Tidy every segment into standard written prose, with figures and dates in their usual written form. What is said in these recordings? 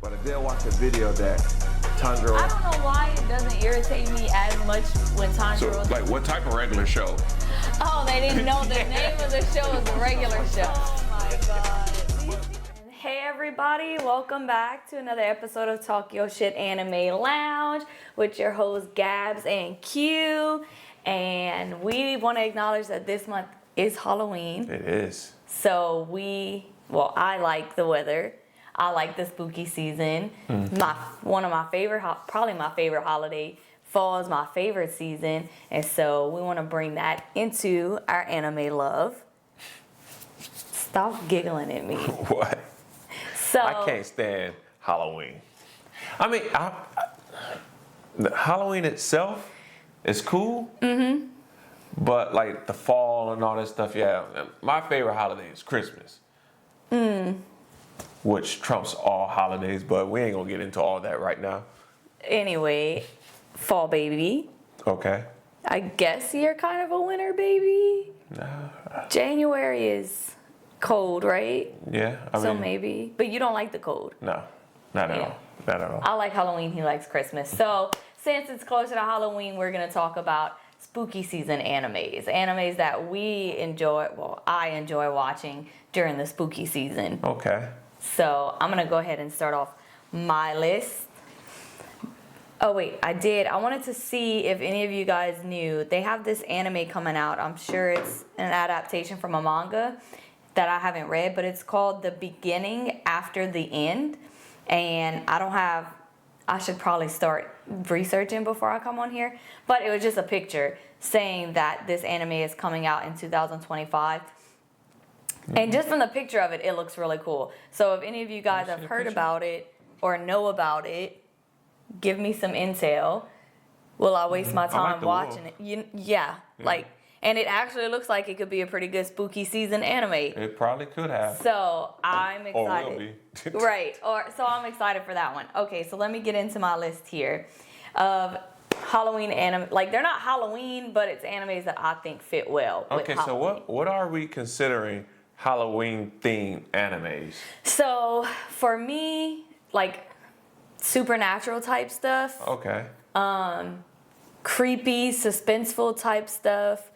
But I did watch a video that Tanjiro... I don't know why it doesn't irritate me as much when Tanjiro... So, like, what type of regular show? Oh, they didn't know the name of the show was the regular show. Oh my god. Hey everybody, welcome back to another episode of Talk Your Shit Anime Lounge with your hosts Gabs and Q. And we want to acknowledge that this month is Halloween. It is. So I like the weather. I like the spooky season. One of my favorite, probably my favorite holiday. Fall is my favorite season. And so we want to bring that into our anime love. Stop giggling at me. What? So I can't stand Halloween. I mean, the Halloween itself is cool. Mm-hmm. But like the fall and all that stuff, yeah. My favorite holiday is Christmas. Which trumps all holidays, but we ain't gonna get into all that right now. Anyway, fall baby. Okay. I guess you're kind of a winter baby. January is cold, right? Yeah. So maybe. But you don't like the cold. No, not at all. Not at all. I like Halloween, he likes Christmas. So since it's closer to Halloween, we're gonna talk about spooky season animes. Animes that we enjoy, I enjoy watching during the spooky season. Okay. So I'm gonna go ahead and start off my list. Oh wait, I wanted to see if any of you guys knew, they have this anime coming out. I'm sure it's an adaptation from a manga that I haven't read, but it's called The Beginning After the End. And I should probably start researching before I come on here, but it was just a picture saying that this anime is coming out in 2025. And just from the picture of it, it looks really cool. So if any of you guys have heard about it or know about it, give me some intel. Will I waste my time watching it? Yeah. And it actually looks like it could be a pretty good spooky season anime. It probably could have. So I'm excited. Or will be. Right. So I'm excited for that one. Okay, so let me get into my list here of Halloween anime. Like, they're not Halloween, but it's animes that I think fit well with Okay, Halloween. so what are we considering Halloween themed animes? So for me, like supernatural type stuff. Okay. Creepy, suspenseful type stuff.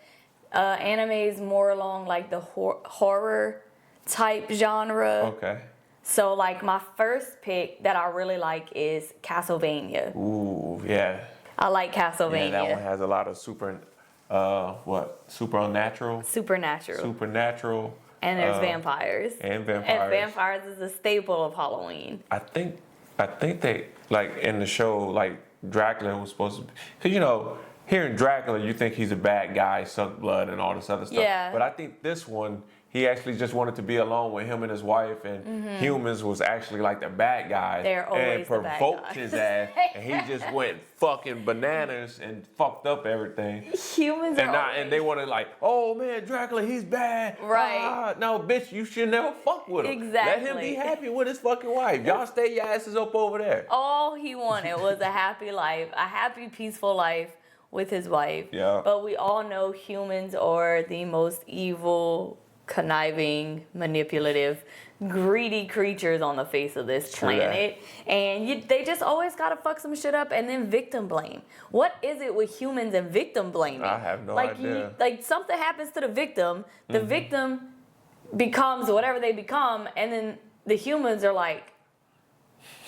Animes more along like the horror type genre. Okay. So like my first pick that I really like is Castlevania. Ooh, yeah. I like Castlevania. Yeah, that one has a lot of supernatural. Supernatural. And there's vampires. And vampires. And vampires is a staple of Halloween. I think they, like in the show, like Dracula was supposed to be, because hearing Dracula, you think he's a bad guy, suck blood and all this other stuff. Yeah. But I think this one, he actually just wanted to be alone with him and his wife, and humans was actually like the bad guys. They're always and the bad provoked guys. his ass, and he just went fucking bananas and fucked up everything. Humans are And they wanted like, oh man, Dracula, he's bad. Right. No, bitch, you should never fuck with him. Exactly. Let him be happy with his fucking wife. Y'all stay your asses up over there. All he wanted was a happy life, a happy, peaceful life with his wife. Yeah. But we all know humans are the most evil, conniving, manipulative, greedy creatures on the face of this planet. And they just always gotta fuck some shit up and then victim blame. What is it with humans and victim blaming? I have no idea. Like something happens to the victim victim becomes whatever they become, and then the humans are like,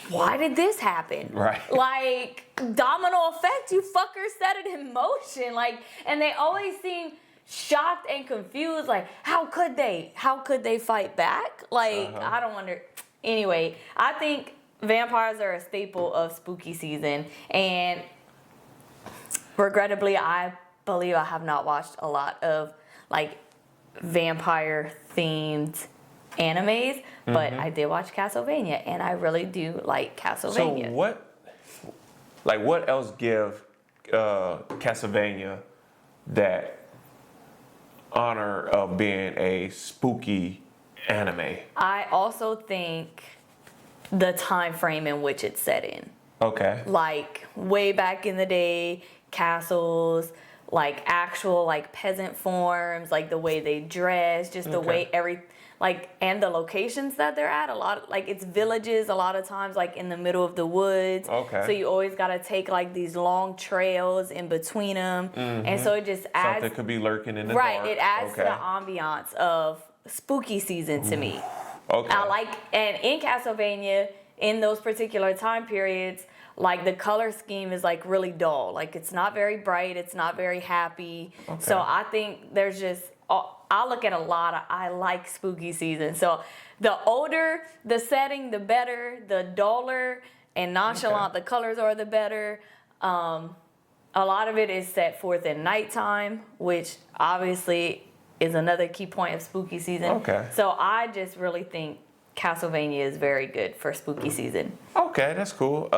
why did this happen? Right. Like, domino effect, you fuckers set it in motion. Like, and they always seem shocked and confused. Like, how could they? How could they fight back? Like, I don't wonder. Anyway, I think vampires are a staple of spooky season. And regrettably, I believe I have not watched a lot of, like, vampire-themed animes, but I did watch Castlevania, and I really do like Castlevania. So what else give Castlevania that honor of being a spooky anime? I also think the time frame in which it's set in. Okay. Like way back in the day, castles, like actual like peasant forms, like the way they dress, just the way like, and the locations that they're at. A lot, like, it's villages a lot of times, like in the middle of the woods. Okay. So you always got to take like these long trails in between them, and so it just adds. Something could be lurking in the Right, dark. it adds to Okay. the ambiance of spooky season to me. Okay. I like, and in Castlevania, in those particular time periods, like the color scheme is like really dull. Like it's not very bright, it's not very happy. Okay. So I think there's just, I look at a lot of, I like spooky season. So the older the setting, the better, the duller and nonchalant the colors are, the better. A lot of it is set forth in nighttime, which obviously is another key point of spooky season. Okay. So I just really think Castlevania is very good for spooky season. Okay, that's cool.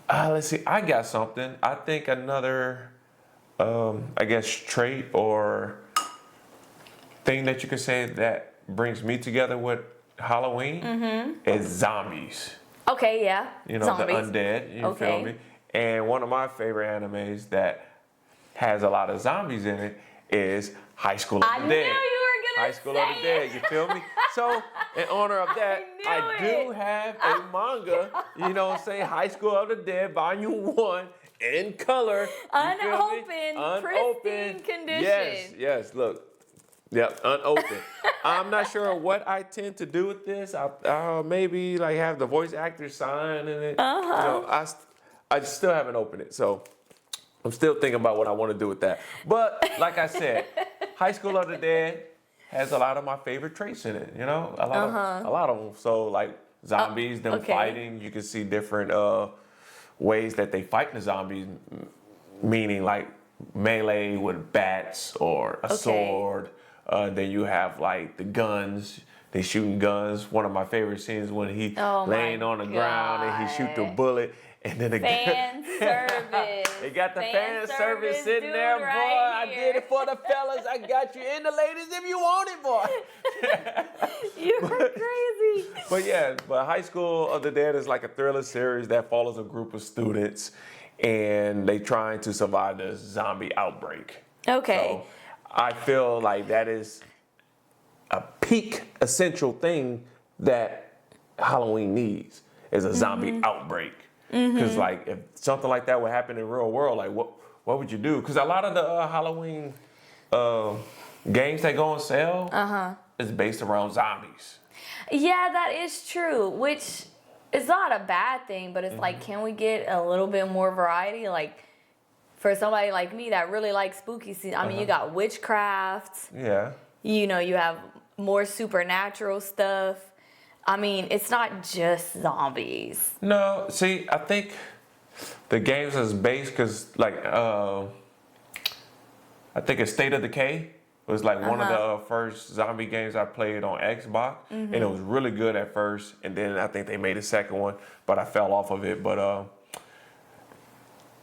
Let's see. I got something. I think another, I guess, trait or thing that you could say that brings me together with Halloween is zombies. Okay, yeah. You know, Zombies. the undead. You Okay. feel me? And one of my favorite animes that has a lot of zombies in it is High School of I the knew Dead. you were gonna High School of the say Dead, you feel me? So, in honor of that, I I knew do it. have a manga, you know, say High School of the Dead, Volume 1, in color. You feel me? Unopened, pristine condition. Yes, look. Yep, unopened. I'm not sure what I tend to do with this. I'll maybe like have the voice actor sign in it. You know, I still haven't opened it, so I'm still thinking about what I want to do with that. But like I said, High School of the Dead has a lot of my favorite traits in it. You know, a lot of them. So like zombies, them okay. fighting. You can see different ways that they fight the zombies, meaning like melee with bats or a sword. Then you have like the guns. They shooting guns. One of my favorite scenes when he laying on the ground and he shoot the bullet. And then the Fan service. They got the fan service sitting dude there, boy. right I did it for the fellas. I got you and the ladies if you want it, boy. You're crazy. But yeah, High School of the Dead is like a thriller series that follows a group of students and they trying to survive the zombie outbreak. Okay. So I feel like that is a peak essential thing that Halloween needs is a zombie outbreak. Because like if something like that would happen in the real world, like what would you do? Because a lot of the Halloween games that go on sale is based around zombies. Yeah, that is true, which is not a bad thing, but it's like, can we get a little bit more variety? Like, for somebody like me that really likes spooky season, I mean, you got witchcraft. Yeah. You know, you have more supernatural stuff. I mean, it's not just zombies. No, see, I think the games is based because, like, I think it's State of Decay was like one of the first zombie games I played on Xbox, and it was really good at first, and then I think they made a second one, but I fell off of it. But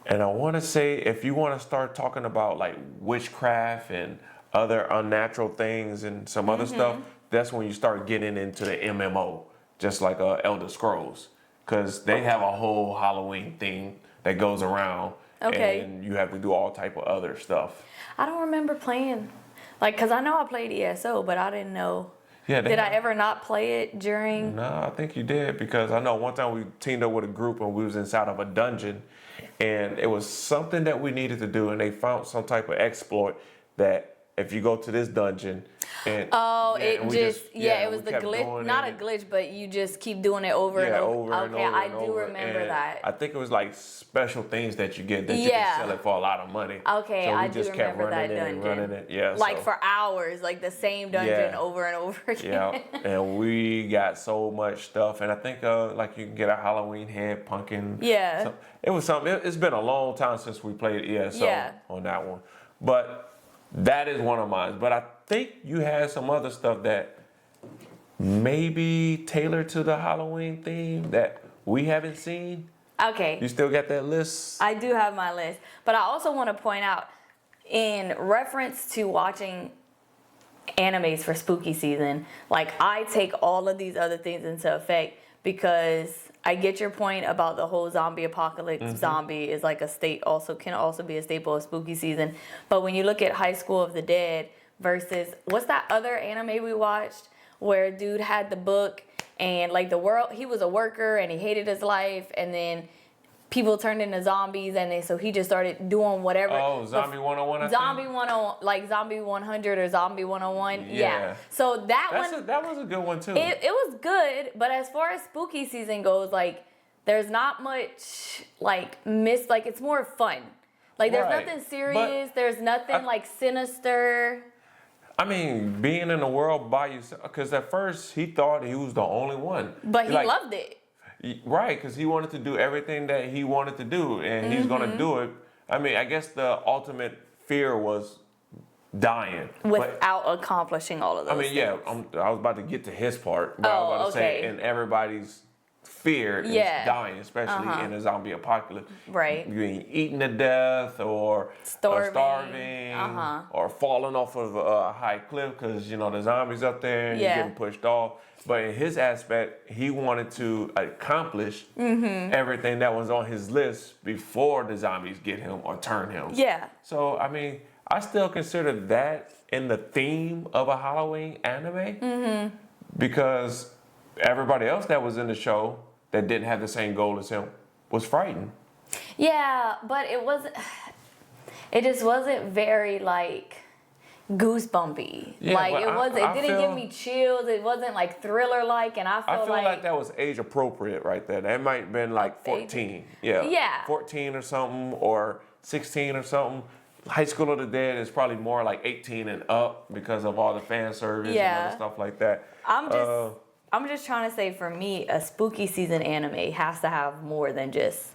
and I want to say if you want to start talking about like witchcraft and other unnatural things and some other stuff, that's when you start getting into the MMO, just like Elder Scrolls, because they have a whole Halloween thing that goes around, and you have to do all type of other stuff. I don't remember playing, like, because I know I played ESO, but I didn't know. Yeah, Did I ever not play it during? No, I think you did, because I know one time we teamed up with a group and we was inside of a dungeon, and it was something that we needed to do, and they found some type of exploit that if you go to this dungeon and it was the kept glitch, going not a in it. glitch, but you just keep doing it over and over. Okay, I do remember And that. I think it was like special things that you get that you Yeah. can sell it for a lot of money. Okay, so we I do just kept remember running that it and dungeon. running it. Yeah, Like so, for hours, like the same dungeon Yeah. over and over again. yeah, and we got so much stuff, and I think like you can get a Halloween head pumpkin. Yeah. So it was something. It's been a long time since we played ESO on that one, but that is one of mine. But I think you had some other stuff that maybe tailored to the Halloween theme that we haven't seen. Okay. You still got that list? I do have my list, but I also want to point out, in reference to watching animes for spooky season, like I take all of these other things into effect because I get your point about the whole zombie apocalypse. Zombie is like a state, can also be a staple of spooky season. But when you look at High School of the Dead, versus what's that other anime we watched where dude had the book and like the world, he was a worker and he hated his life, and then people turned into zombies, and then so he just started doing whatever. Oh, Zombie 101. Zombie 101, like Zombie 100 or Zombie 101. Yeah. So that was a good one too. It was good, but as far as spooky season goes, like there's not much like like it's more fun. Like there's nothing serious. There's nothing like sinister. I mean, being in the world by yourself, because at first he thought he was the only one. But he loved it. Right, because he wanted to do everything that he wanted to do, and he's going to do it. I mean, I guess the ultimate fear was dying. Without accomplishing all of those things. I was about to get to his part. But I was about to say, and everybody's fear is dying, especially in a zombie apocalypse. Right. You being eaten to death or starving or falling off of a high cliff because, the zombies up there and you're getting pushed off. But in his aspect, he wanted to accomplish everything that was on his list before the zombies get him or turn him. Yeah. So, I mean, I still consider that in the theme of a Halloween anime because everybody else that was in the show that didn't have the same goal as him was frightened. Yeah, but it just wasn't very like goosebumpy. Yeah, like but it didn't give me chills. It wasn't like thriller like, and I feel like that was age appropriate right there. That might have been like 14. Yeah. 14 or something, or 16 or something. High School of the Dead is probably more like 18 and up because of all the fan service and other stuff like that. I'm just trying to say, for me, a spooky season anime has to have more than just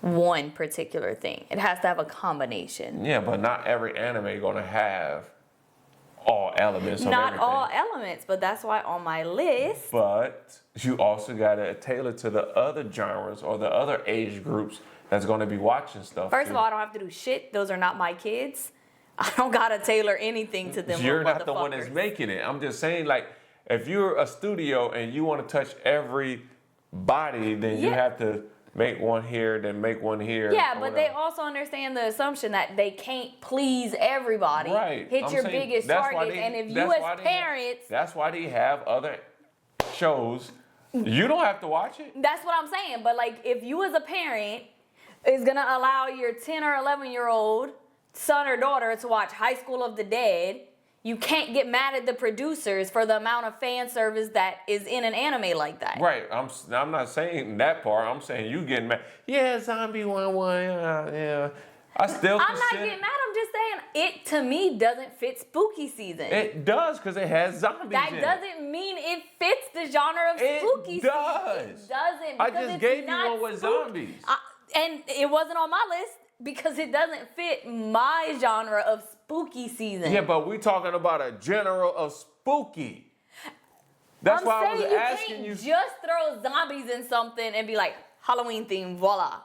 one particular thing. It has to have a combination. Yeah, but not every anime gonna have all elements of everything. Not all elements, but that's why on my list. But you also gotta tailor to the other genres or the other age groups that's gonna be watching stuff. First of all, I don't have to do shit. Those are not my kids. I don't gotta tailor anything to them. You're not the one that's making it. I'm just saying, like, if you're a studio and you want to touch every body, then you have to make one here, then make one here. Yeah, but they also understand the assumption that they can't please everybody. Right. Hit your biggest targets, and if you as parents... That's why they have other shows. You don't have to watch it. That's what I'm saying. But, like, if you as a parent is going to allow your 10 or 11-year-old son or daughter to watch High School of the Dead... You can't get mad at the producers for the amount of fan service that is in an anime like that. Right. I'm not saying that part. I'm saying you getting mad. Yeah, Zombie 101. Yeah. I'm not getting mad. I'm just saying it, to me, doesn't fit spooky season. It does because it has zombies That doesn't mean it fits the genre of spooky season. It doesn't. I just gave you one with zombies. And it wasn't on my list because it doesn't fit my genre of spooky season. Yeah, but we're talking about a general of spooky. That's why I was asking you. Just throw zombies in something and be like, Halloween theme, voila.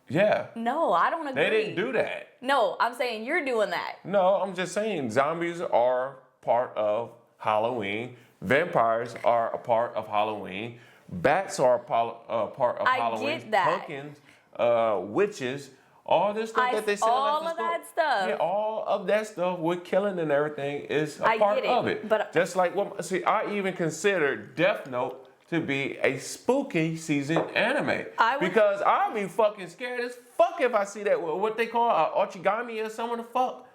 Yeah. No, I don't agree. They didn't do that. No, I'm saying you're doing that. No, I'm just saying zombies are part of Halloween. Vampires are a part of Halloween. Bats are a part of Halloween. I get that. Pumpkins, witches. All this stuff that they sell all at the of store. that stuff. Yeah, all of that stuff with killing and everything is a part of it. But just like I even consider Death Note to be a spooky season anime because I'd be fucking scared as fuck if I see that what they call Ochigami or something the fuck.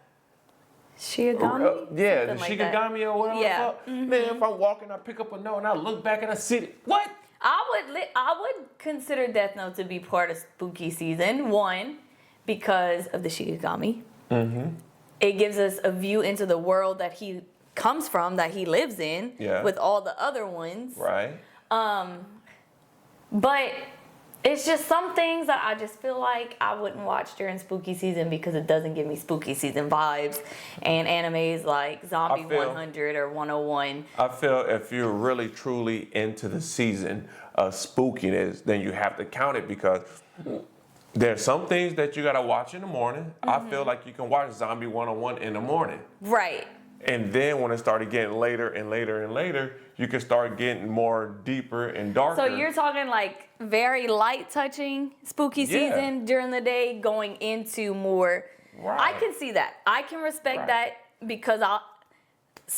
Shiigami? Yeah, the Shigigami or whatever the fuck. Mm-hmm. Man, if I'm walking, I pick up a note and I look back and I see it. What? I would consider Death Note to be part of spooky season. One, because of the Shigigami. Mm-hmm. It gives us a view into the world that he comes from, that he lives in, with all the other ones. Right. But it's just some things that I just feel like I wouldn't watch during spooky season because it doesn't give me spooky season vibes. And animes like Zombie 100 or 101. I feel if you're really truly into the season of spookiness, then you have to count it because there's some things that you gotta watch in the morning. Mm-hmm. I feel like you can watch Zombie 101 in the morning. Right. And then when it started getting later and later and later, you can start getting more deeper and darker. So you're talking like very light touching spooky season during the day going into more. Right. I can see that. I can respect that because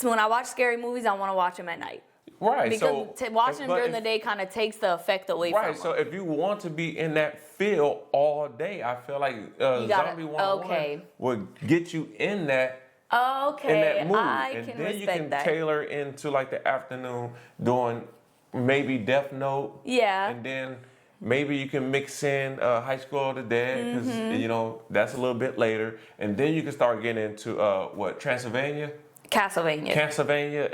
when I watch scary movies, I want to watch them at night. Right. Because So watching them during the day kind of takes the effect away from them. right. So if you want to be in that feel all day, I feel like Zombie 101 would get you in that. Okay, in that mood. I and can then respect you can that. tailor into like the afternoon doing maybe Death Note. Yeah. And then maybe you can mix in High School of the Dead because you know that's a little bit later, and then you can start getting into Castlevania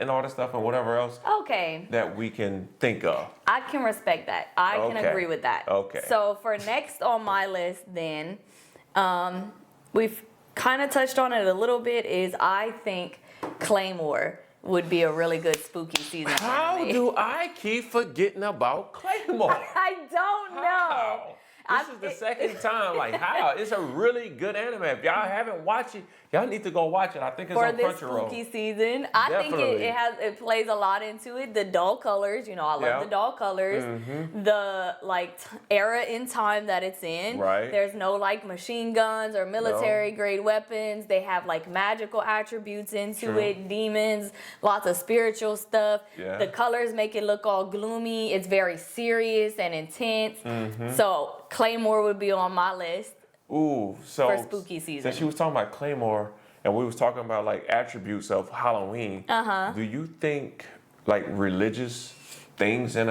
and all that stuff and whatever else. Okay. That we can think of. I can respect that. I can Okay. agree with that. Okay. So for next on my list, then we've kind of touched on it a little bit. Is I think Claymore would be a really good spooky season. How anime. do I keep forgetting about Claymore? I don't know. How? This is the second time. Like, how? It's a really good anime. If y'all haven't watched it, y'all need to go watch it. I think it's For on this Crunchyroll. spooky season, I think Definitely. it plays a lot into it. The dull colors, I love Yeah. the dull colors. The era in time that it's in. Right. There's no machine guns or military grade weapons. They have magical attributes into True. it, demons, lots of spiritual stuff. Yeah. The colors make it look all gloomy. It's very serious and intense. So Claymore would be on my list. Ooh, so For spooky season. Since she was talking about Claymore, and we was talking about attributes of Halloween. Do you think religious things in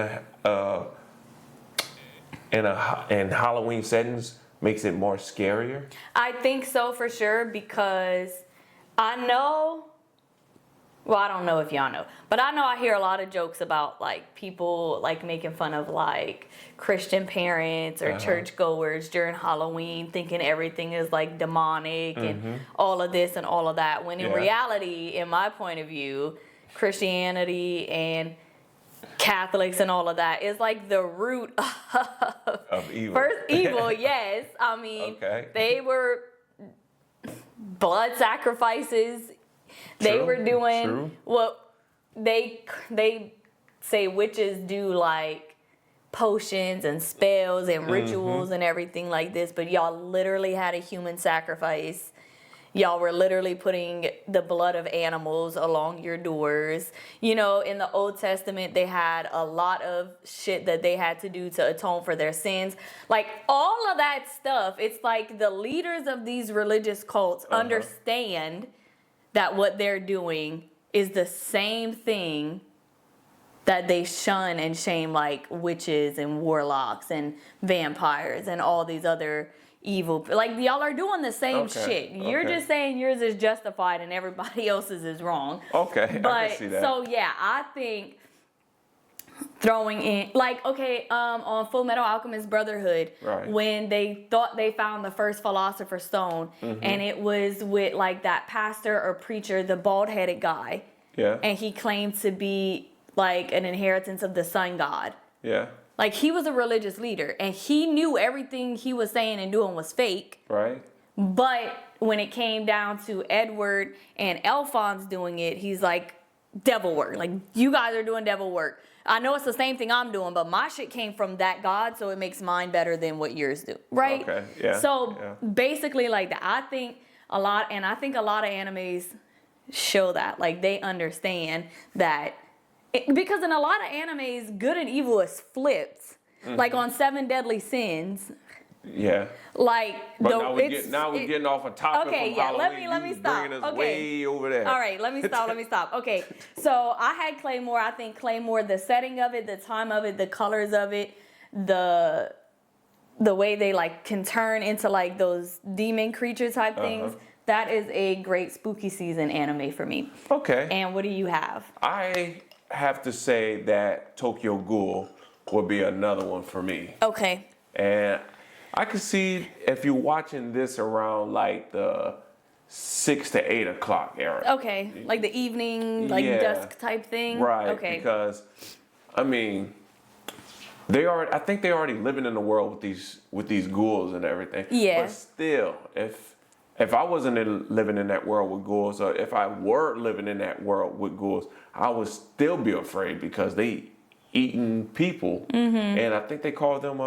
Halloween settings makes it more scarier? I think so for sure because I know. Well, I don't know if y'all know, but I know I hear a lot of jokes about people making fun of Christian parents or churchgoers during Halloween, thinking everything is demonic and all of this and all of that. When in reality, in my point of view, Christianity and Catholics and all of that is the root Of evil. first evil. Yes, I mean they were blood sacrifices. They True, were doing true. what they say witches do, potions and spells and rituals and everything like this. But y'all literally had a human sacrifice. Y'all were literally putting the blood of animals along your doors. In the Old Testament, they had a lot of shit that they had to do to atone for their sins. All of that stuff, it's the leaders of these religious cults understand that what they're doing is the same thing that they shun and shame witches and warlocks and vampires and all these other evil. Y'all are doing the same shit. You're just saying yours is justified and everybody else's is wrong. Okay, But I can see that. so yeah, I think throwing in on Full Metal Alchemist Brotherhood, Right. when they thought they found the first Philosopher's Stone, and it was with that pastor or preacher, the bald-headed guy, Yeah. and he claimed to be an inheritance of the sun god. Yeah. He was a religious leader, and he knew everything he was saying and doing was fake. Right. But when it came down to Edward and Elfin's doing it, he's devil work. You guys are doing devil work. I know it's the same thing I'm doing, but my shit came from that God, so it makes mine better than what yours do. Right? Okay, yeah. So basically that. I think a lot of animes show that. They understand that. Because in a lot of animes, good and evil is flipped. On Seven Deadly Sins. Yeah. But now we're getting off a topic Okay, from yeah. Halloween. Let me You stop. bringing us Okay. way over there. All right, let me stop. Okay, so I had Claymore. I think Claymore, the setting of it, the time of it, the colors of it, the way they can turn into those demon creature type things. That is a great spooky season anime for me. Okay. And what do you have? I have to say that Tokyo Ghoul would be another one for me. Okay. And I could see if you're watching this around the 6 to 8 o'clock era. Okay, the evening, dusk type thing. Right. Okay. Because, I mean, I think they're already living in the world with these ghouls and everything. Yeah. But still, if I wasn't living in that world with ghouls, or if I were living in that world with ghouls, I would still be afraid because they eating people. And I think they call them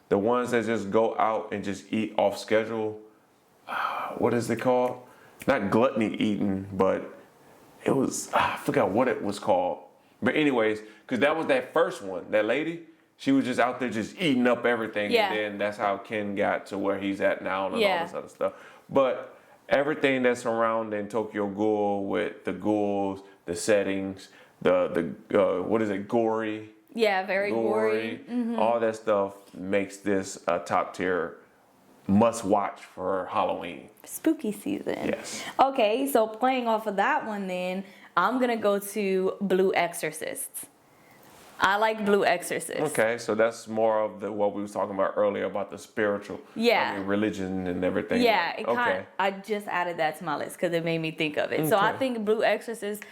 the ones that just go out and just eat off schedule. What is it called? not gluttony eating, but it was, I forgot what it was called. But anyways, because that was that first one, that lady, she was just out there just eating up everything. Yeah. And then that's how Ken got to where he's at now and Yeah. all this other stuff. But everything that's surrounding Tokyo Ghoul with the ghouls, the settings, the what is it, gory. Yeah, very gory. All that stuff makes this a top tier must watch for Halloween. Spooky season. Yes. Okay, so playing off of that one then, I'm gonna go to Blue Exorcists. I like Blue Exorcist. Okay, so that's more of what we was talking about earlier about the spiritual, religion and everything. Yeah, Okay. I just added that to my list because it made me think of it. So I think Blue Exorcist,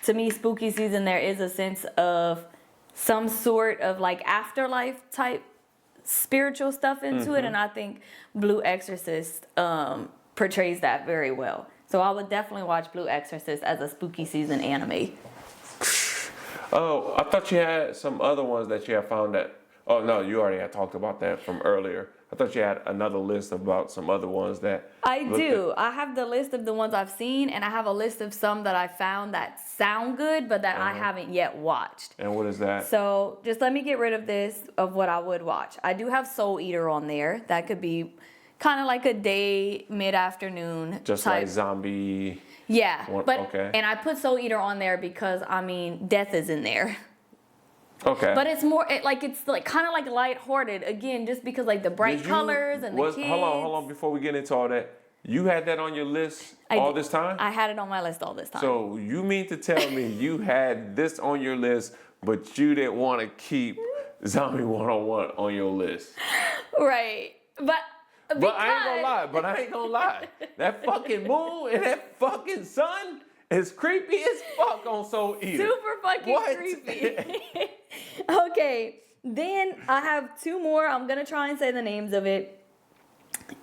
to me, spooky season, there is a sense of some sort of like afterlife type spiritual stuff into it, and I think Blue Exorcist portrays that very well. So I would definitely watch Blue Exorcist as a spooky season anime. Oh, I thought you had some other ones that you had found that. Oh no, you already had talked about that from earlier. I thought you had another list about some other ones that. I do. I have the list of the ones I've seen, and I have a list of some that I found that sound good, but that I haven't yet watched. And what is that? So just let me get rid of this of what I would watch. I do have Soul Eater on there. That could be kind of like a day, mid-afternoon Just type. like zombie. Yeah, but okay. And I put Soul Eater on there because I mean death is in there. Okay. But it's more it's like kind of like lighthearted again, just because like the bright colors and the kids. Hold on, before we get into all that. You had that on your list all this time? I had it on my list all this time. So you mean to tell me you had this on your list, but you didn't want to keep Zombie 101 on your list? Right. But I ain't gonna lie. That fucking moon and that fucking sun is creepy as fuck on Soul Eater. Super fucking creepy. Okay, then I have two more. I'm gonna try and say the names of it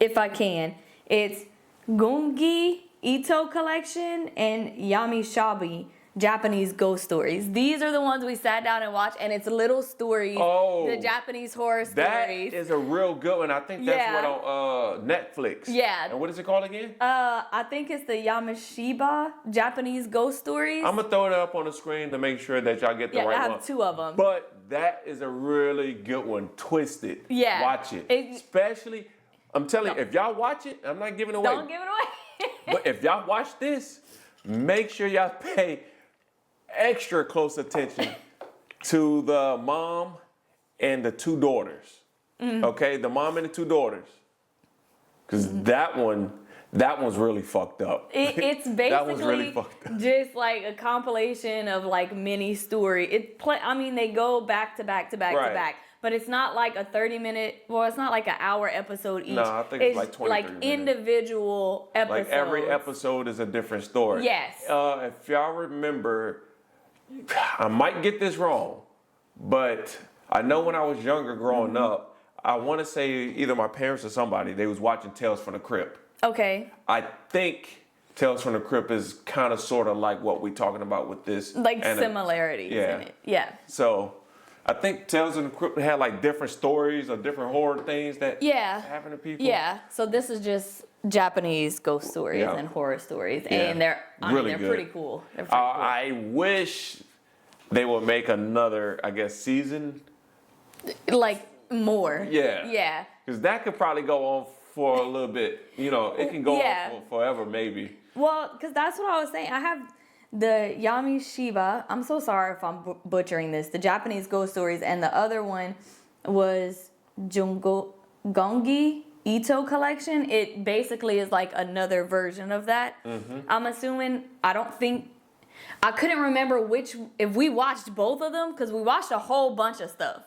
if I can. It's Gungi Ito Collection and Yamishabi Japanese Ghost Stories. These are the ones we sat down and watched, and it's little stories. Oh, the Japanese horror stories. That is a real good one. I think that's what on Netflix. Yeah. And what is it called again? I think it's the Yamishiba Japanese Ghost Stories. I'm gonna throw it up on the screen to make sure that y'all get the right one. I have two of them. But that is a really good one. Twisted. Yeah. Watch it. Especially, I'm telling you, if y'all watch it, I'm not giving it away. Don't give it away. But if y'all watch this, make sure y'all pay extra close attention to the mom and the two daughters. Okay, the mom and the two daughters, because that one's really fucked up. It's basically that one's really fucked up. Just like a compilation of like mini story. I mean, they go back to back to back to back, but it's not like a 30-minute. Well, it's not like an hour episode each. No, I think it's like 20 like 30 minutes. individual episodes. Like every episode is a different story. Yes. If y'all remember, I might get this wrong, but I know when I was younger growing up, I want to say either my parents or somebody, they was watching Tales from the Crypt. Okay. I think Tales from the Crypt is kind of sort of like what we're talking about with this. Like similarities in it. Yeah. So I think Tales from the Crypt had like different stories or different horror things that happen to people. Yeah. So this is just Japanese ghost stories and horror stories, and they're pretty cool. They're pretty cool. I wish they would make another, I guess, season. Like more. Yeah. Yeah. Because that could probably go on for a little bit. You know, it can go on for forever, maybe. Well, because that's what I was saying. I have the Yamishiba. I'm so sorry if I'm butchering this. The Japanese ghost stories, and the other one was Gongi Ito Collection. It basically is like another version of that. I'm assuming. I couldn't remember if we watched both of them, because we watched a whole bunch of stuff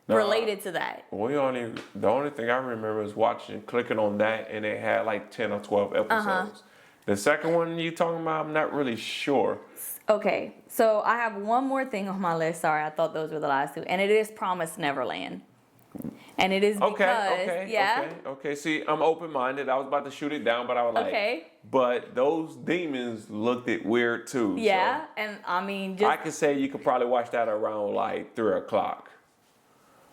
related to that. The only thing I remember is clicking on that, and it had like 10 or 12 episodes. The second one you talking about, I'm not really sure. Okay, so I have one more thing on my list. Sorry, I thought those were the last two, and it is Promised Neverland. And it is because, Okay. See, I'm open-minded. I was about to shoot it down, but I was like, but those demons looked it weird too. Yeah, so and I mean, I could say you could probably watch that around like 3 o'clock.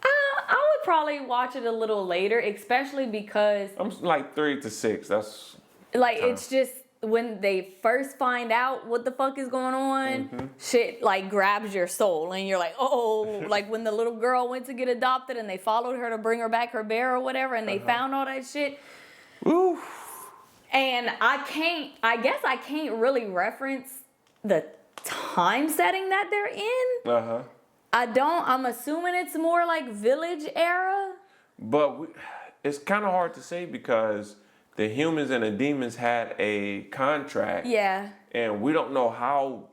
I would probably watch it a little later, especially because I'm like 3 to 6. That's like it's just when they first find out what the fuck is going on, shit like grabs your soul, and you're like, oh, like when the little girl went to get adopted and they followed her to bring her back her bear or whatever, and they found all that shit. Woo. And I guess I can't really reference the time setting that they're in. I'm assuming it's more like village era. But it's kind of hard to say because the humans and the demons had a contract. Yeah. And we don't know how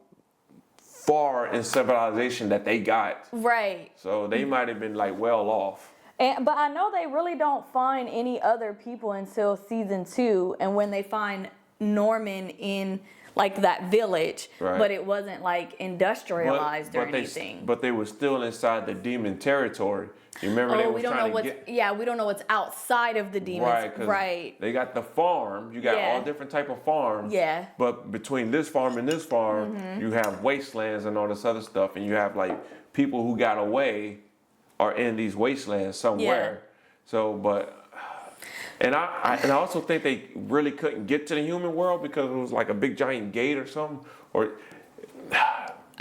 far in civilization that they got. Right. So they might have been like well off. But I know they really don't find any other people until season 2, and when they find Norman in like that village, but it wasn't like industrialized or anything. But they were still inside the demon territory. You remember they were trying to get... Yeah, we don't know what's outside of the demons. Right. They got the farm. You got all different type of farms. Yeah. But between this farm and this farm, you have wastelands and all this other stuff, and you have like people who got away are in these wastelands somewhere. So, but, and I also think they really couldn't get to the human world because it was like a big giant gate or something. Or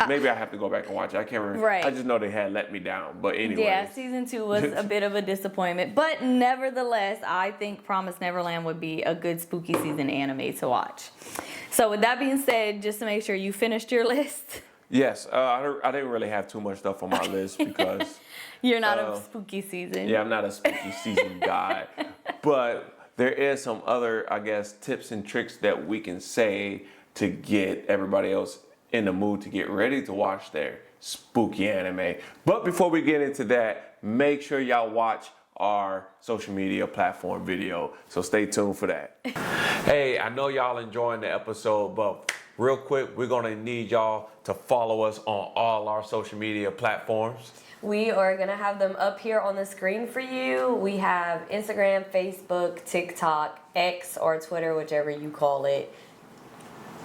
maybe I have to go back and watch it. I can't remember. Right. I just know they had let me down. But anyway. Yeah, season 2 was a bit of a disappointment. But nevertheless, I think Promised Neverland would be a good spooky season anime to watch. So with that being said, just to make sure you finished your list. Yes, I didn't really have too much stuff on my list because... You're not a spooky season. Yeah, I'm not a spooky season guy. But there is some other, I guess, tips and tricks that we can say to get everybody else in the mood to get ready to watch their spooky anime. But before we get into that, make sure y'all watch our social media platform video. So stay tuned for that. Hey, I know y'all enjoying the episode, but real quick, we're gonna need y'all to follow us on all our social media platforms. We are going to have them up here on the screen for you. We have Instagram, Facebook, TikTok, X, or Twitter, whichever you call it,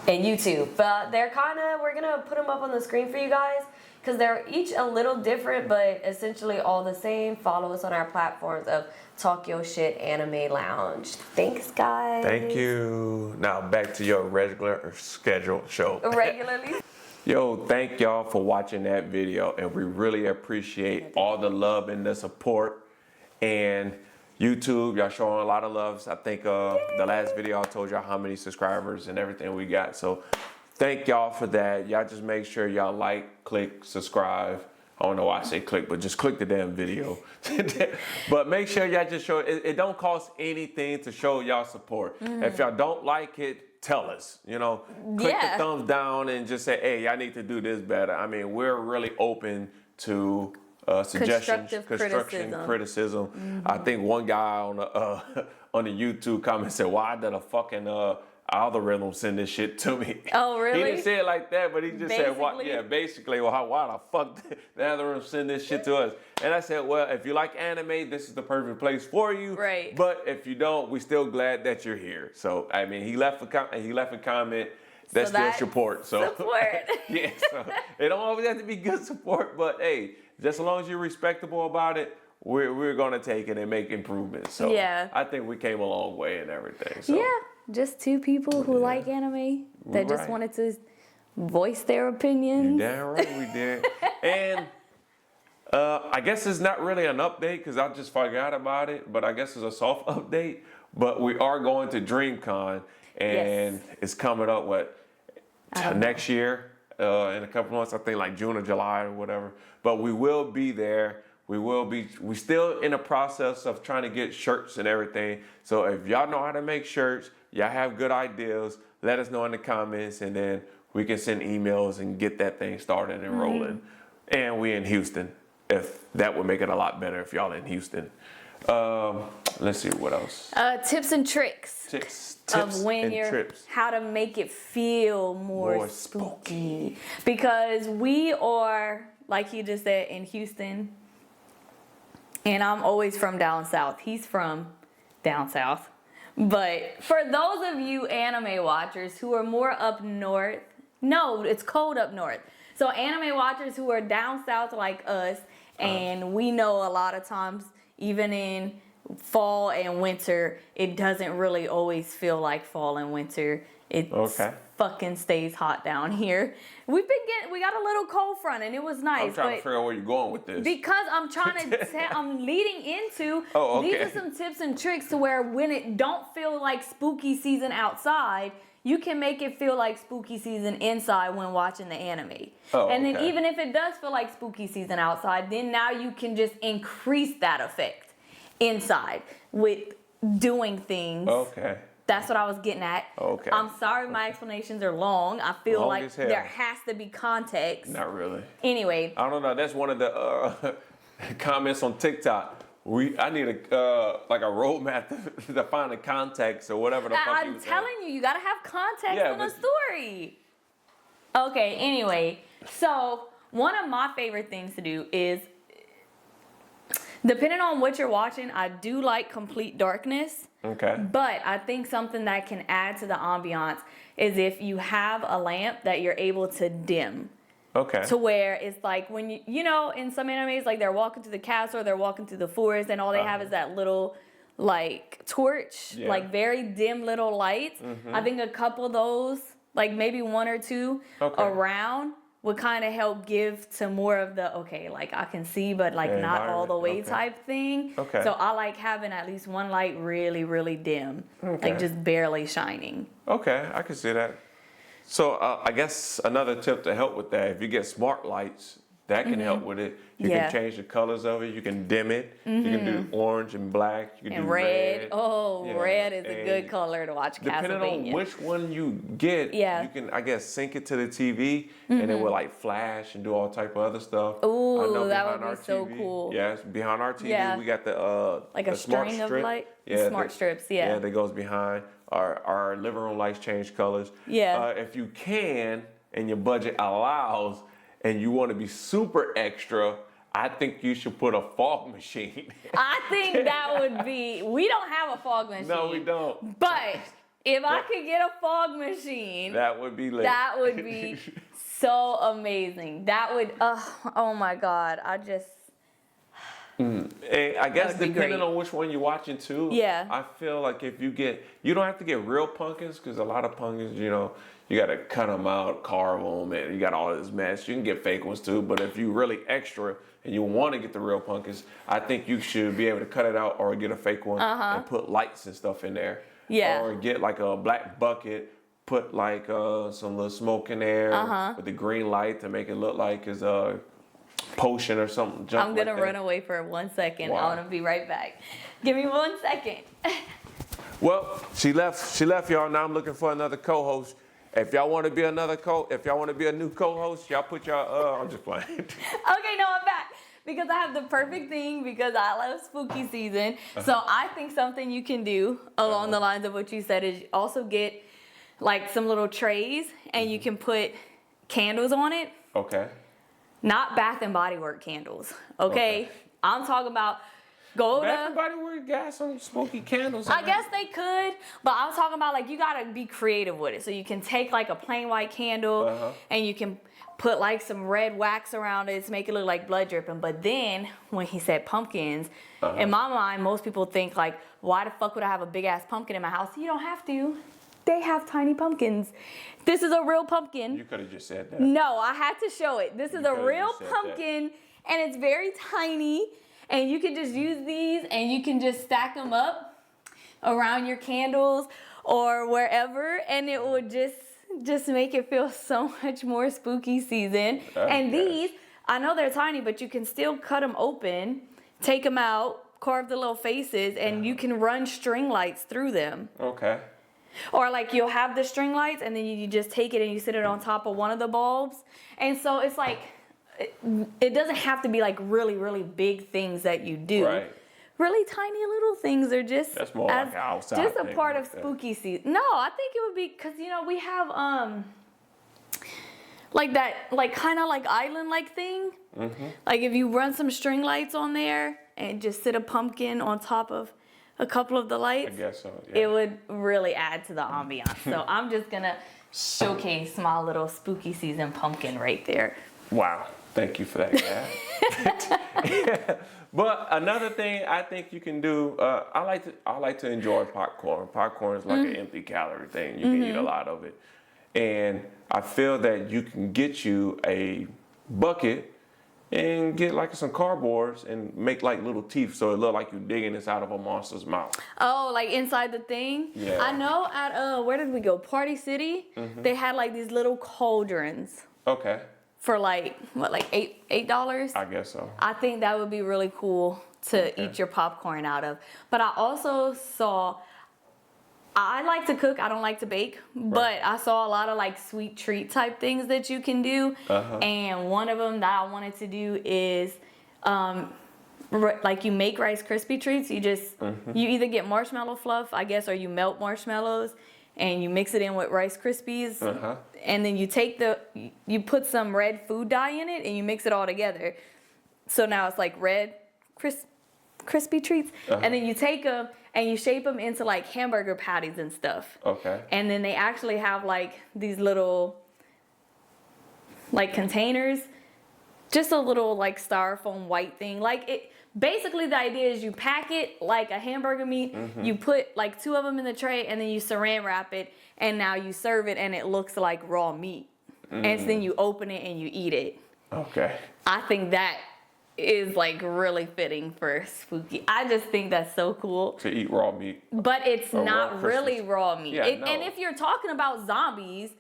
and YouTube. But we're going to put them up on the screen for you guys because they're each a little different, but essentially all the same. Follow us on our platforms of Talk Your Shit Anime Lounge. Thanks, guys. Thank you. Now back to your regular scheduled show. Regularly. Yo, thank y'all for watching that video, and we really appreciate all the love and the support. And YouTube, y'all showing a lot of love. I think the last video I told y'all how many subscribers and everything we got. So thank y'all for that. Y'all just make sure y'all like, click, subscribe. I don't know why I say click, but just click the damn video. But make sure y'all just show it. It don't cost anything to show y'all support. If y'all don't like it, tell us, click the thumbs down and just say, hey, I need to do this better. I mean, we're really open to suggestions, construction, criticism. I think one guy on the YouTube comment said, why did a fucking algorithm send this shit to me? Oh, really? He didn't say it like that, but he just said, "What? Yeah, basically, well, why the fuck the algorithm send this shit to us?" And I said, well, if you like anime, this is the perfect place for you. Right. But if you don't, we're still glad that you're here. So, I mean, he left a comment. That's still support. So, yeah, so it don't always have to be good support, but hey, just as long as you're respectable about it, we're gonna take it and make improvements. So yeah. I think we came a long way and everything. So. Yeah, just two people who like anime that just wanted to voice their opinions. You're damn right we did. And I guess it's not really an update because I just forgot about it, but I guess it's a soft update. But we are going to DreamCon, and it's coming up next year in a couple months. I think like June or July or whatever. But we will be there. We're still in the process of trying to get shirts and everything. So if y'all know how to make shirts, y'all have good ideas, let us know in the comments, and then we can send emails and get that thing started and rolling. And we in Houston, if that would make it a lot better if y'all in Houston. Let's see what else. Tips and tricks. Tips of when and trips. How to make it feel more spooky. Because we are, like he just said, in Houston. And I'm always from down south. He's from down south. But for those of you anime watchers who are more up north, no, it's cold up north. So anime watchers who are down south like us, and we know a lot of times, even in fall and winter, it doesn't really always feel like fall and winter. It fucking stays hot down here. We got a little cold front and it was nice. I'm trying to figure out where you're going with this. Because I'm trying to, I'm leading into, these are some tips and tricks to where when it don't feel like spooky season outside, you can make it feel like spooky season inside when watching the anime. And then even if it does feel like spooky season outside, then now you can just increase that effect inside with doing things. That's what I was getting at. I'm sorry my explanations are long. I feel like there has to be context. Not really. Anyway. I don't know. That's one of the comments on TikTok. I need a roadmap to find the context or whatever the fuck I'm telling you gotta have context in a story. Okay, anyway. So one of my favorite things to do is, depending on what you're watching, I do like complete darkness. But I think something that can add to the ambiance is if you have a lamp that you're able to dim. To where it's like when you know, in some animes, like they're walking through the castle or they're walking through the forest and all they have is that little like torch, like very dim little lights. I think a couple of those, like maybe one or two around, would kind of help give to more of the, like I can see, but like not all the way type thing. So I like having at least one light really, really dim, like just barely shining. I can see that. So I guess another tip to help with that, if you get smart lights, that can help with it. You can change the colors of it. You can dim it. You can do orange and black. You can do red. Red is a good color to watch Castlevania. Depending on which one you get, you can, I guess, sync it to the TV and it will like flash and do all type of other stuff. Ooh, that would be so cool. Yes, behind our TV, we got the like a string of light? Smart strips, Yeah, that goes behind. Our living room lights change colors. If you can and your budget allows and you want to be super extra, I think you should put a fog machine. I think that would be, we don't have a fog machine. No, we don't. But if I could get a fog machine, that would be lit. That would be so amazing. That would, oh my God, I just. And I guess depending on which one you're watching too, I feel like if you don't have to get real pumpkins because a lot of pumpkins, you know, you got to cut them out, carve them, and you got all this mess. You can get fake ones too, but if you really extra and you want to get the real pumpkins, I think you should be able to cut it out or get a fake one and put lights and stuff in there. Or get like a black bucket, put like some little smoke in there with the green light to make it look like it's a potion or something. I'm gonna run away for 1 second. I want to be right back. Give me 1 second. Well, she left y'all. Now I'm looking for another co-host. If y'all want to be a new co-host, y'all put y'all. I'm just playing. Okay, no, I'm back because I have the perfect thing because I love spooky season. So I think something you can do along the lines of what you said is also get like some little trays and you can put candles on it. Not Bath and Body Works candles. Okay. I'm talking about Bath and Body Works got some spooky candles. I guess they could, but I'm talking about like you gotta be creative with it. So you can take like a plain white candle and you can put like some red wax around it to make it look like blood dripping. But then when he said pumpkins, in my mind, most people think like, why the fuck would I have a big ass pumpkin in my house? You don't have to. They have tiny pumpkins. This is a real pumpkin. You could have just said that. No, I had to show it. This is a real pumpkin and it's very tiny. And you can just use these and you can just stack them up around your candles or wherever. And it would just make it feel so much more spooky season. These, I know they're tiny, but you can still cut them open, take them out, carve the little faces, and you can run string lights through them. Or like you'll have the string lights and then you just take it and you sit it on top of one of the bulbs. And so it's like, it doesn't have to be like really, really big things that you do. Really tiny little things are just that's more like outside just a part of spooky season. No, I think it would be because you know we have like that like kind of like island like thing. Like if you run some string lights on there and just sit a pumpkin on top of a couple of the lights, I guess so. It would really add to the ambiance. So I'm just gonna showcase my little spooky season pumpkin right there. Wow. Thank you for that, Gab. But another thing I think you can do, I like to enjoy popcorn. Popcorn is like an empty calorie thing. You can eat a lot of it, and I feel that you can get you a bucket and get like some cardboards and make like little teeth so it look like you're digging this out of a monster's mouth. Oh, like inside the thing? Yeah. I know at where did we go? Party City. They had like these little cauldrons Okay. for like what, like $8? I guess so. I think that would be really cool to eat your popcorn out of. But I also saw, I like to cook, I don't like to bake, but I saw a lot of like sweet treat type things that you can do. And one of them that I wanted to do is like you make Rice Krispie treats. You just, you either get marshmallow fluff, I guess, or you melt marshmallows and you mix it in with Rice Krispies. And then you take you put some red food dye in it and you mix it all together. So now it's like red crispy treats. And then you take them and you shape them into like hamburger patties and stuff. Okay. And then they actually have like these little like containers, just a little like styrofoam white thing. Like it, basically the idea is you pack it like a hamburger meat, you put like 2 of them in the tray and then you saran wrap it and now you serve it and it looks like raw meat. And so then you open it and you eat it. Okay. I think that is like really fitting for spooky. I just think that's so cool. To eat raw meat. But it's not really raw meat. Yeah, no. And if you're talking about zombies,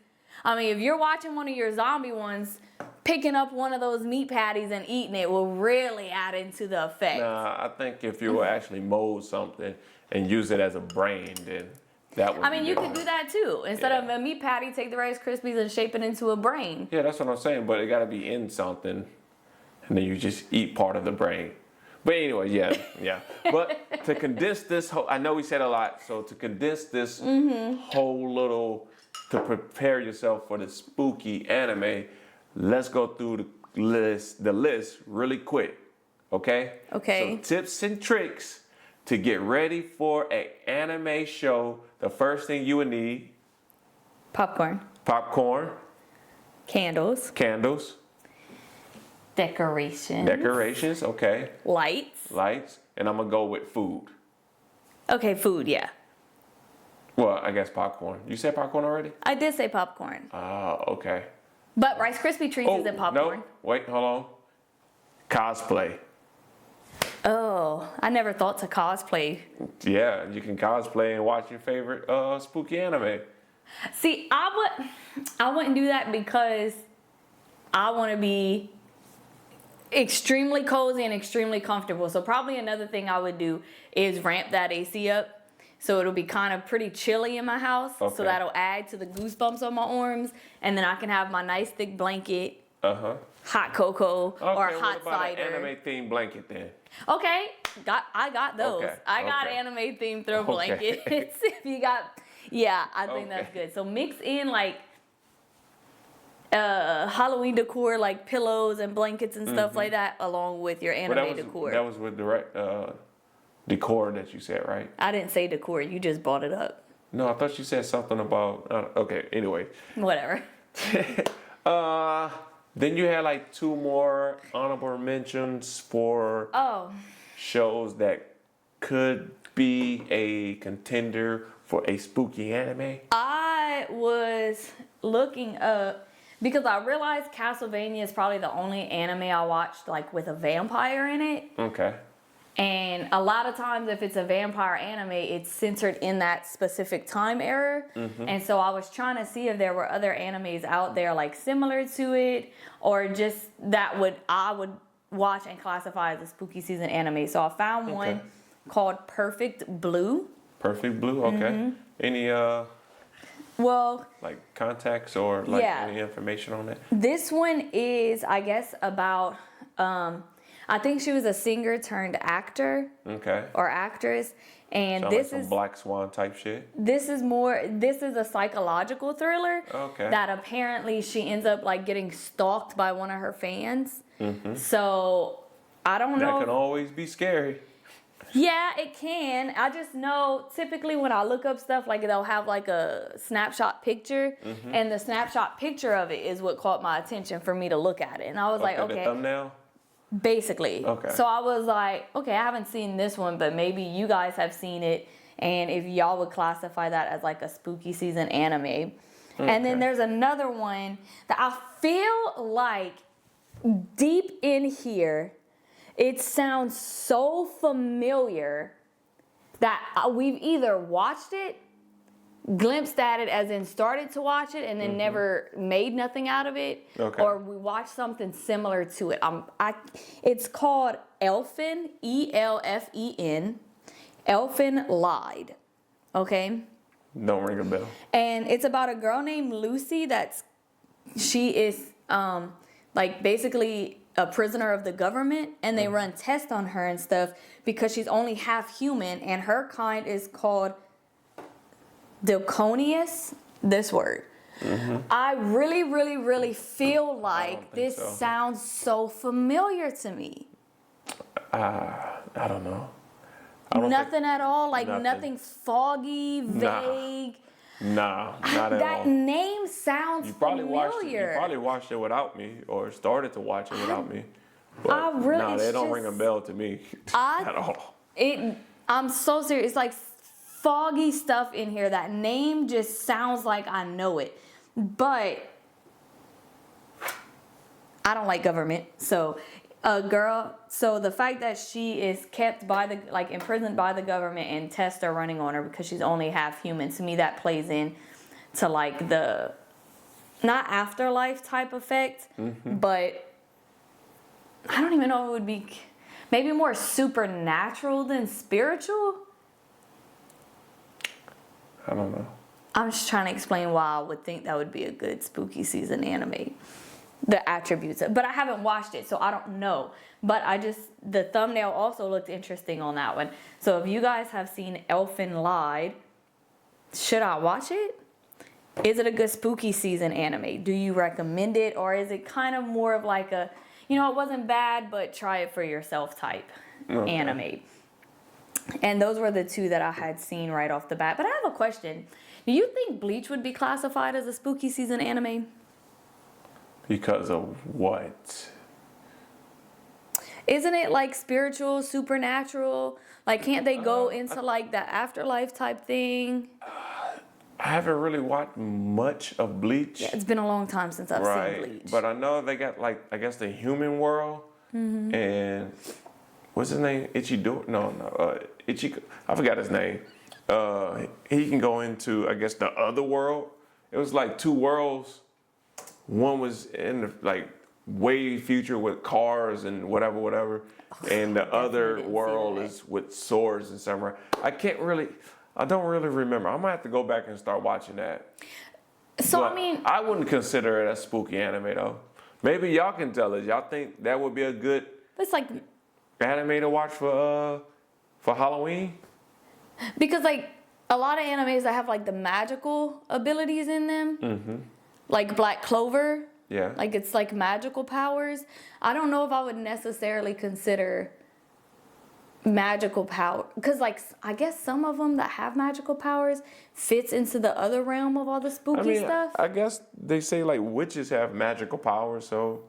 I mean, if you're watching one of your zombie ones, picking up one of those meat patties and eating it will really add into the effect. Nah, I think if you will actually mold something and use it as a brain, then that would I mean, be you different. could do that too. Instead of a meat patty, take the Rice Krispies and shape it into a brain. Yeah, that's what I'm saying, but it got to be in something, and then you just eat part of the brain. But anyway, yeah. But to condense this whole, I know we said a lot, so to condense this whole little, to prepare yourself for the spooky anime, let's go through the list really quick, okay? Okay. So tips and tricks to get ready for an anime show. The first thing you would need, Popcorn. popcorn, Candles. candles, Decorations. decorations, okay, Lights. lights, and I'm gonna go with food. Okay, food, yeah. Well, I guess popcorn. You said popcorn already? I did say popcorn. Oh, okay. But Rice Krispie treats isn't popcorn. No, wait, hold on. Cosplay. Oh, I never thought to cosplay. Yeah, you can cosplay and watch your favorite spooky anime. See, I wouldn't do that because I want to be extremely cozy and extremely comfortable. So probably another thing I would do is ramp that AC up. So it'll be kind of pretty chilly in my house. Okay. So that'll add to the goosebumps on my arms. And then I can have my nice thick blanket, hot cocoa, or what hot about cider. an anime themed blanket then? Okay, I got those. Okay, I got okay. anime themed throw Okay. blankets. If you got, yeah, I think Okay. that's good. So mix in like Halloween decor, like pillows and blankets and stuff like that, along with your anime decor. That was with direct decor that you said, right? I didn't say decor. You just brought it up. No, I thought you said something about. Okay, anyway. Whatever. Then you had like 2 more honorable mentions for shows that could be a contender for a spooky anime. I was looking up because I realized Castlevania is probably the only anime I watched like with a vampire in it. Okay. And a lot of times if it's a vampire anime, it's centered in that specific time era. And so I was trying to see if there were other animes out there like similar to it or just that I would watch and classify as a spooky season anime. So I found one called Perfect Blue. Perfect Blue, okay. Any Well, like contacts or like Yeah. any information on that? this one is, I guess, about I think she was a singer turned actor Okay. or actress. And Sound this like some is Black Swan type shit. this is a psychological thriller Okay. that apparently she ends up like getting stalked by one of her fans. So I don't That know. can always be scary. Yeah, it can. I just know typically when I look up stuff, like they'll have like a snapshot picture, and the snapshot picture of it is what caught my attention for me to look at it. And I was like, The okay, thumbnail? basically. Okay. So I was like, okay, I haven't seen this one, but maybe you guys have seen it. And if y'all would classify that as like a spooky season anime. Okay. And then there's another one that I feel like deep in here, it sounds so familiar that we've either watched it, glimpsed at it as in started to watch it and then never made nothing out of it, or we watched something similar to it. It's called Elfin, Elfen. Elfin Lied, okay? Don't ring a bell. And it's about a girl named Lucy she is like basically a prisoner of the government, and they run tests on her and stuff because she's only half human, and her kind is called Dilconius, this word. I really, really, really feel like this sounds so familiar to me. I don't know. Nothing at all, like nothing foggy, vague. Nah, not at all. That name sounds You familiar. probably watched it without me, or started to watch it without me. But they don't ring a bell to me at all. I'm so serious. It's like foggy stuff in here. That name just sounds like I know it, but I don't like government. So the fact that she is kept imprisoned by the government and tests are running on her because she's only half human, to me that plays in to like the not afterlife type effect, but I don't even know if it would be maybe more supernatural than spiritual. I don't know. I'm just trying to explain why I would think that would be a good spooky season anime. The attributes, but I haven't watched it, so I don't know. But the thumbnail also looked interesting on that one. So if you guys have seen Elfin Lied, should I watch it? Is it a good spooky season anime? Do you recommend it, or is it kind of more of like a, it wasn't bad, but try it for yourself type anime? And those were the two that I had seen right off the bat. But I have a question. Do you think Bleach would be classified as a spooky season anime? Because of what? Isn't it like spiritual, supernatural? Like, can't they go into like the afterlife type thing? I haven't really watched much of Bleach. Yeah, it's been a long time since I've seen Bleach. But I know they got I guess the human world, and what's his name? Ichido? No, Ichiko. I forgot his name. He can go into, I guess, the other world. It was like two worlds. One was in the way future with cars and whatever, and the other world is with swords and samurai. I don't really remember. I might have to go back and start watching that. So but I wouldn't consider it a spooky anime though. Maybe y'all can tell us. Y'all think that would be a good anime to watch for Halloween? Because a lot of animes that have the magical abilities in them. Like Black Clover. Yeah. It's magical powers. I don't know if I would necessarily consider magical power. Because I guess some of them that have magical powers fits into the other realm of all the spooky stuff. I guess they say witches have magical powers, so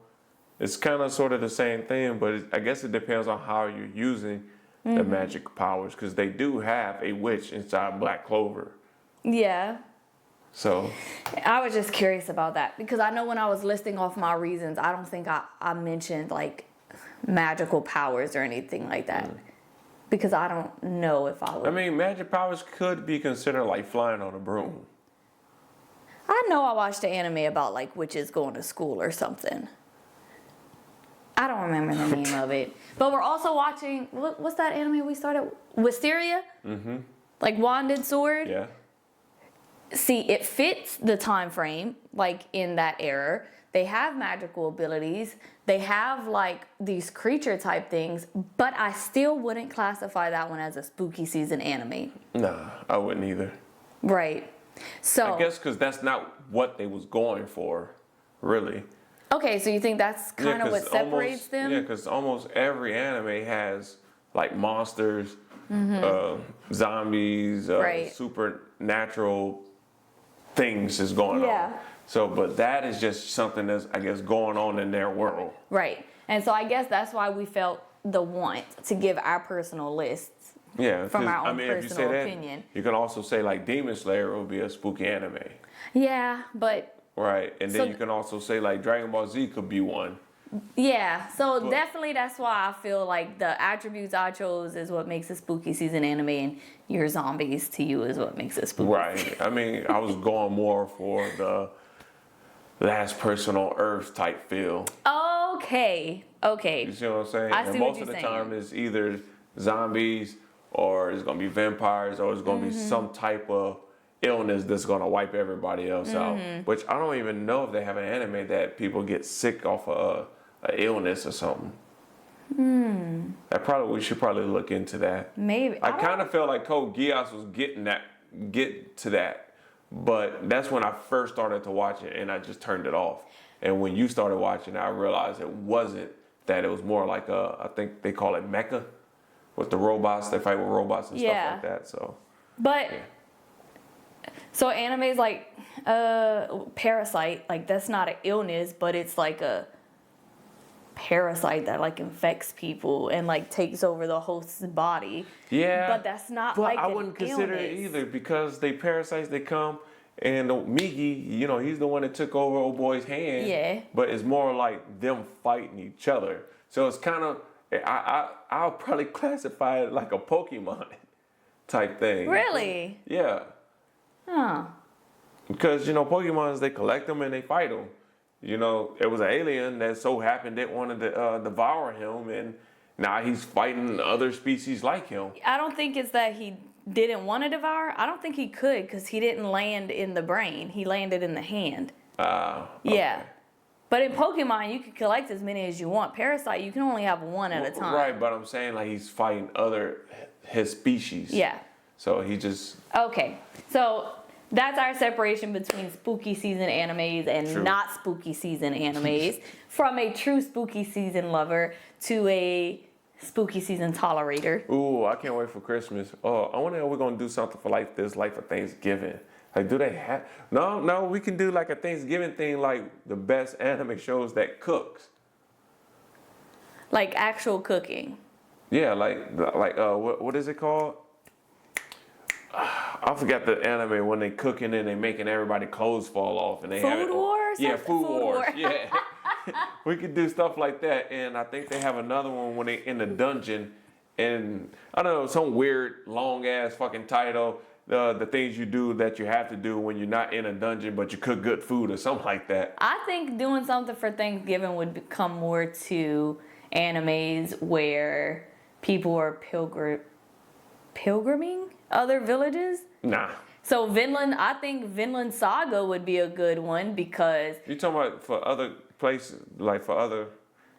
it's kind of sort of the same thing, but I guess it depends on how you're using the magic powers, because they do have a witch inside Black Clover. Yeah. So I was just curious about that because I know when I was listing off my reasons, I don't think I mentioned magical powers or anything like that because I don't know if I would. Magic powers could be considered flying on a broom. I know I watched an anime about witches going to school or something. I don't remember the name of it. But we're also watching, what's that anime we started? Wisteria? Wand and Sword? Yeah. See, it fits the time frame, in that era. They have magical abilities. They have these creature type things, but I still wouldn't classify that one as a spooky season anime. Nah, I wouldn't either. Right. So I guess because that's not what they was going for, really. Okay, so you think that's kind of what separates them? Yeah, because almost every anime has monsters zombies, Right. supernatural things is going Yeah. on. So, but that is just something that's, I guess, going on in their world. Right. And so I guess that's why we felt the want to give our personal lists. Yeah, From 'cause, our own if you personal say opinion. that, you can also say like Demon Slayer would be a spooky anime. Yeah, but Right, and then So- you can also say like Dragon Ball Z could be one. yeah, so But- definitely that's why I feel like the attributes I chose is what makes a spooky season anime, and your zombies to you is what makes it spooky. Right. I mean, I was going more for the last person on Earth type feel. Okay. You see what I'm saying? I see And what most you're of the saying. time it's either zombies or it's gonna be vampires or it's gonna be Mm-hmm. some type of illness that's gonna wipe everybody else out. Mm-hmm. Which I don't even know if they have an anime that people get sick off of a illness or something. We should probably look into that. Maybe. I don't- kind of felt like Code Geass was get to that, but that's when I first started to watch it, and I just turned it off. And when you started watching, I realized it wasn't that. It was more like I think they call it mecha, with the robots. They fight with robots and Yeah. stuff like that. So But so animes like Parasite, like that's not an illness, but it's like a parasite that like infects people and like takes over the host's body. yeah, But that's not But like I an wouldn't consider it illness. either because they parasites. They come. And Migi, he's the one that took over old boy's hand. Yeah. But it's more like them fighting each other. So it's kind of, I'll probably classify it like a Pokemon type thing. Really? Yeah. Huh. Because, Pokemons, they collect them and they fight them. It was an alien that so happened that wanted to devour him. And now he's fighting other species like him. I don't think it's that he didn't want to devour. I don't think he could because he didn't land in the brain. He landed in the hand. Okay. Yeah. But in Pokemon, you can collect as many as you want. Parasite, you can only have one at a time. Right, but I'm saying like he's fighting his species. Yeah. So he just Okay. So that's our separation between spooky season animes and True. not spooky season animes. From a true spooky season lover to a spooky season tolerator. ooh, I can't wait for Christmas. Oh, I wonder if we're gonna do something for like this, like for Thanksgiving. Like, do they have? No, we can do like a Thanksgiving thing, like the best anime shows that cooks. Like actual cooking. Yeah, what is it called? I forgot the anime when they cooking and they making everybody clothes fall off and they have Food it. War or Yeah, something? Food Food Wars. War. Yeah, we could do stuff like that, and I think they have another one when they in the dungeon, and I don't know, some weird long ass fucking title. The things you do that you have to do when you're not in a dungeon, but you cook good food or something like that. I think doing something for Thanksgiving would become more to animes where people are pilgriming other villages. Nah, So Vinland, I think Vinland Saga would be a good one because you talking about for other places, like for other,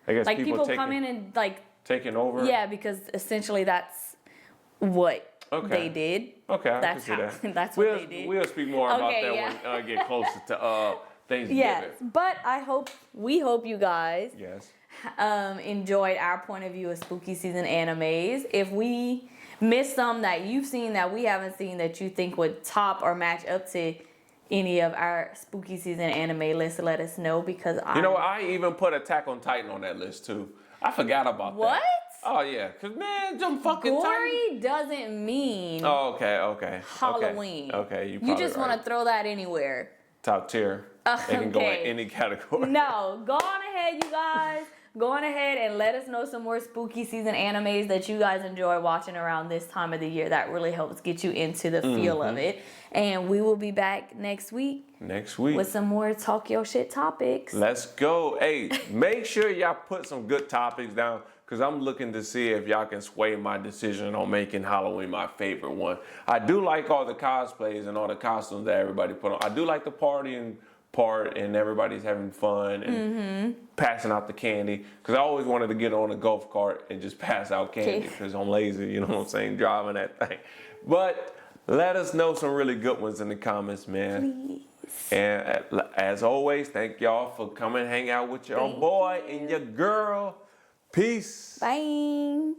I guess like people taking, come in and like taking over. yeah, because essentially that's what Okay. they did. Okay, I That's can see how- that. that's what they did. We'll speak more about Okay, that yeah. when I get closer to Thanksgiving. Yes, but we hope you guys Yes. enjoyed our point of view of spooky season animes. If we missed some that you've seen that we haven't seen that you think would top or match up to any of our spooky season anime lists, let us know because I even put Attack on Titan on that list too. I forgot about What? that. Oh yeah, cause man, them fucking Titans. gory doesn't mean Oh, okay. Halloween. Okay, You just want to throw that anywhere. top tier. It can go in Okay. any category. No, go on ahead, you guys. Go on ahead and let us know some more spooky season animes that you guys enjoy watching around this time of the year. That really helps get you into the feel of it. And we will be back next week Next week. with some more Talk Your Shit topics. Let's go. Hey, make sure y'all put some good topics down because I'm looking to see if y'all can sway my decision on making Halloween my favorite one. I do like all the cosplays and all the costumes that everybody put on. I do like the partying part and everybody's having fun and passing out the candy because I always wanted to get on a golf cart and just pass out candy because I'm lazy, you know what I'm saying, driving that thing. But let us know some really good ones in the comments, man. Please. And as always, thank y'all for coming hang out with your boy and your girl. Peace. Bye.